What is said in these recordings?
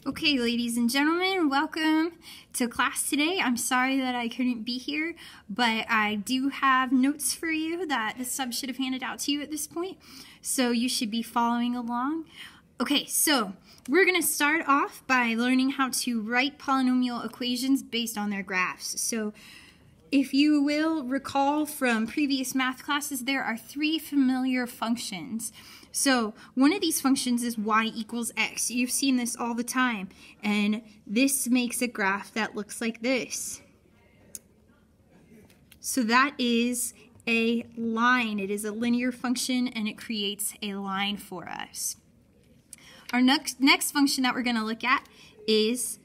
Okay, ladies and gentlemen, welcome to class today. I'm sorry that I couldn't be here, but I do have notes for you that the sub should have handed out to you at this point, so you should be following along. Okay, so we're going to start off by learning how to write polynomial equations based on their graphs. So if you will recall from previous math classes, there are three familiar functions. So one of these functions is y equals x. You've seen this all the time, and this makes a graph that looks like this. So that is a line. It is a linear function, and it creates a line for us. Our next function that we're going to look at is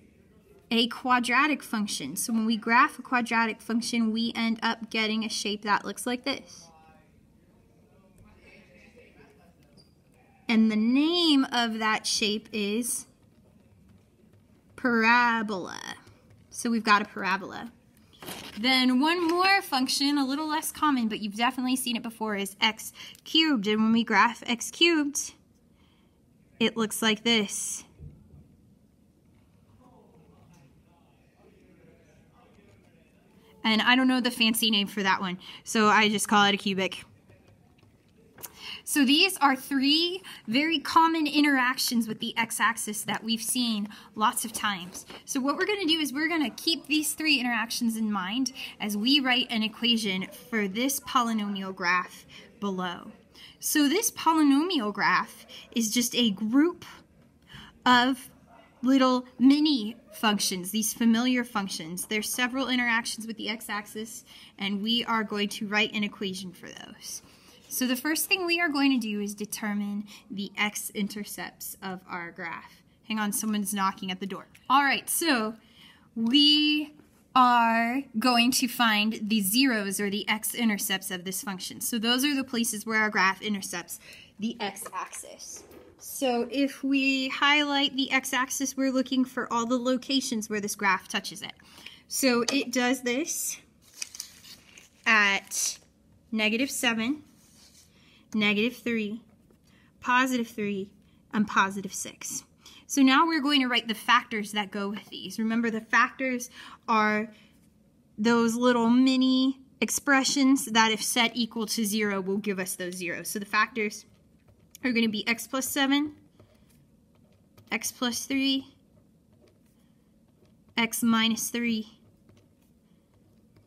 a quadratic function. So when we graph a quadratic function, we end up getting a shape that looks like this. And the name of that shape is parabola. So we've got a parabola. Then one more function, a little less common, but you've definitely seen it before, is x cubed. And when we graph x cubed, it looks like this. And I don't know the fancy name for that one, so I just call it a cubic. So these are three very common interactions with the x-axis that we've seen lots of times. So what we're going to do is we're going to keep these three interactions in mind as we write an equation for this polynomial graph below. So this polynomial graph is just a group of little mini functions, these familiar functions. There's several interactions with the x-axis, and we are going to write an equation for those. So the first thing we are going to do is determine the x-intercepts of our graph. Hang on, someone's knocking at the door. All right, so we are going to find the zeros, or the x-intercepts of this function. So those are the places where our graph intercepts the x-axis. So if we highlight the x-axis, we're looking for all the locations where this graph touches it. So it does this at -7, -3, +3, and +6. So now we're going to write the factors that go with these. Remember, the factors are those little mini expressions that if set equal to 0 will give us those zeros. So the factors are going to be x plus 7, x plus 3, x minus 3,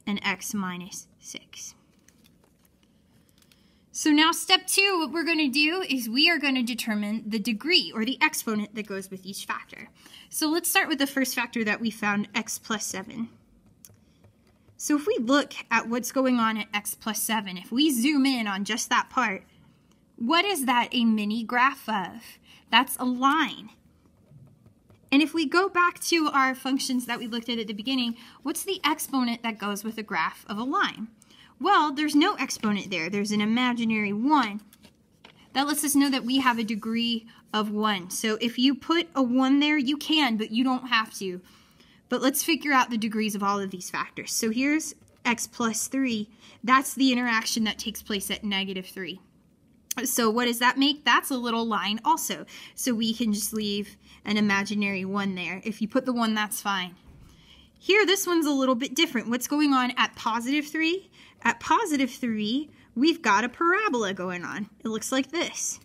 and x minus 6. So now step 2, what we're going to do is we are going to determine the degree, or the exponent that goes with each factor. So let's start with the first factor that we found, x plus 7. So if we look at what's going on at x plus 7, if we zoom in on just that part, what is that a mini graph of? That's a line. And if we go back to our functions that we looked at the beginning, what's the exponent that goes with a graph of a line? Well, there's no exponent there. There's an imaginary 1. That lets us know that we have a degree of 1. So if you put a 1 there, you can, but you don't have to. But let's figure out the degrees of all of these factors. So here's x plus 3. That's the interaction that takes place at -3. So what does that make? That's a little line also. So we can just leave an imaginary 1 there. If you put the 1, that's fine. Here, this one's a little bit different. What's going on at +3? At +3, we've got a parabola going on. It looks like this.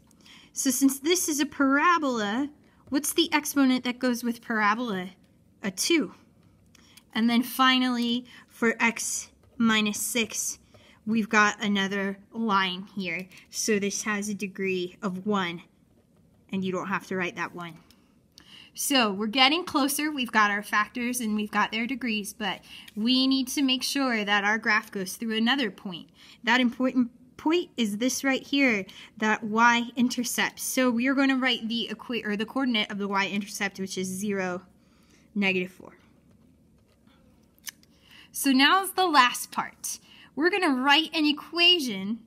So since this is a parabola, what's the exponent that goes with parabola? A 2. And then finally, for x minus 6, we've got another line here. So this has a degree of 1, and you don't have to write that 1. So we're getting closer. We've got our factors and we've got their degrees, but we need to make sure that our graph goes through another point. That important point is this right here, that y-intercept. So we are going to write the coordinate of the y-intercept, which is 0, -4. So now's the last part. We're going to write an equation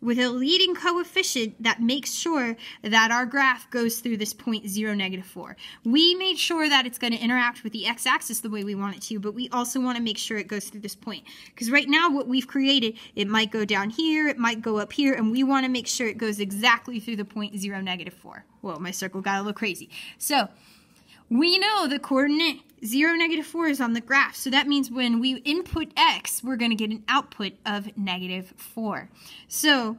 with a leading coefficient that makes sure that our graph goes through this point 0, -4. We made sure that it's going to interact with the x-axis the way we want it to, but we also want to make sure it goes through this point. Because right now what we've created, it might go down here, it might go up here, and we want to make sure it goes exactly through the point 0, -4. Whoa, my circle got a little crazy. So we know the coordinate 0, -4 is on the graph. So that means when we input x, we're going to get an output of -4. So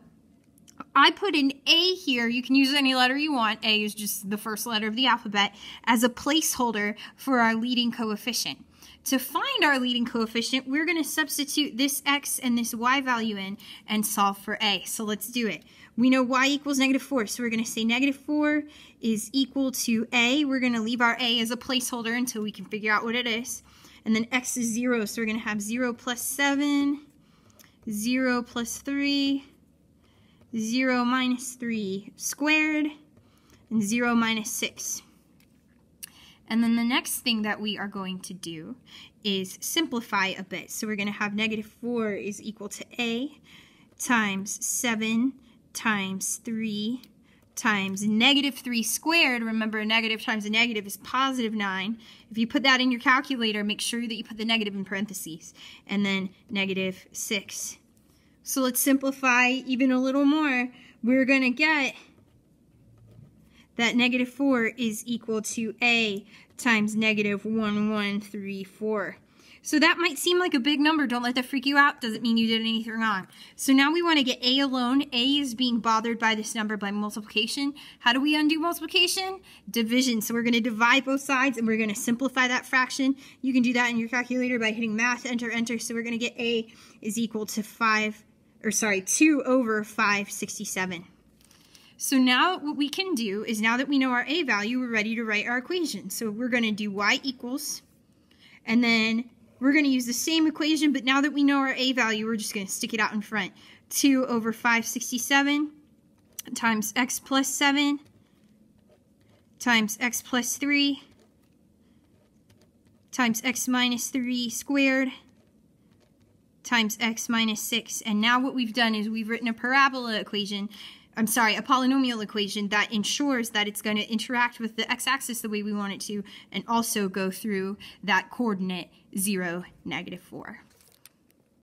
I put an A here. You can use any letter you want. A is just the first letter of the alphabet as a placeholder for our leading coefficient. To find our leading coefficient, we're going to substitute this x and this y value in and solve for A. So let's do it. We know y equals -4, so we're going to say -4 is equal to A. We're going to leave our A as a placeholder until we can figure out what it is. And then x is 0, so we're going to have 0 plus 7, 0 plus 3, 0 minus 3 squared, and 0 minus 6. And then the next thing that we are going to do is simplify a bit. So we're going to have -4 is equal to A times 7 times 3 times -3 squared. Remember, a negative times a negative is +9. If you put that in your calculator, make sure that you put the negative in parentheses. And then -6. So let's simplify even a little more. We're going to get that -4 is equal to A times -1134. So that might seem like a big number. Don't let that freak you out. Doesn't mean you did anything wrong. So now we want to get A alone. A is being bothered by this number by multiplication. How do we undo multiplication? Division. So we're going to divide both sides and we're going to simplify that fraction. You can do that in your calculator by hitting math, enter, enter. So we're going to get A is equal to 2 over 567. So now what we can do is, now that we know our A value, we're ready to write our equation. So we're going to do y equals, and then we're going to use the same equation, but now that we know our A value, we're just going to stick it out in front. 2 over 567 times x plus 7 times x plus 3 times x minus 3 squared times x minus 6. And now what we've done is we've written a parabola equation, a polynomial equation that ensures that it's going to interact with the x-axis the way we want it to, and also go through that coordinate 0, -4.